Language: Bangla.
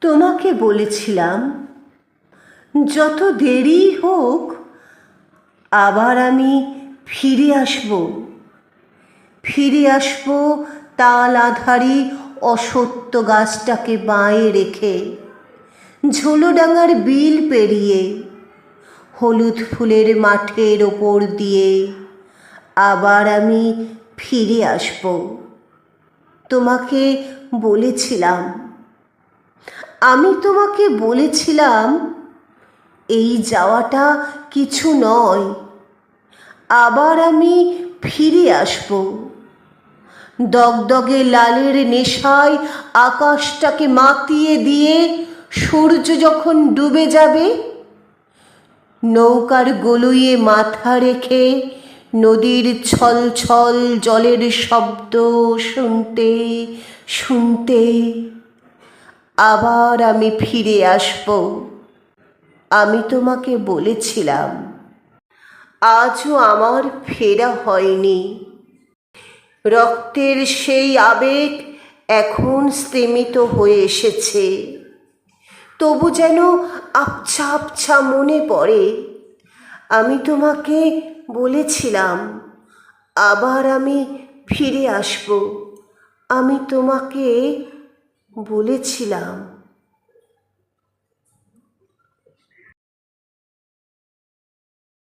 তোমাকে বলেছিলাম যত দেরি হোক আবার আমি ফিরে আসব। ফিরে আসব তাল আধারি অসত্য গাছটাকে বাঁয়ে রেখে, ঝোলোডাঙার বিল পেরিয়ে, হলুদ ফুলের মাঠের ওপর দিয়ে আবার আমি ফিরে আসব। তোমাকে বলেছিলাম, আমি তোমাকে বলেছিলাম এই যাওয়াটা কিছু নয়, আবার আমি ফিরে আসব। দগদগে লালের নেশায় আকাশটাকে মাতিয়ে দিয়ে সূর্য যখন ডুবে যাবে, নৌকার গলুইয়ে মাথা রেখে নদীর ছল ছল জলের শব্দ শুনতে শুনতে আবার আমি ফিরে আসব। আমি তোমাকে বলেছিলাম, আজও আমার ফেরা হয়নি। রক্তের সেই আবেগ এখন স্তিমিত হয়ে এসেছে, তবু যেন আবছা আবছা মনে পড়ে। আমি তোমাকে বলেছিলাম আবার আমি ফিরে আসব। আমি তোমাকে বলেছিলাম।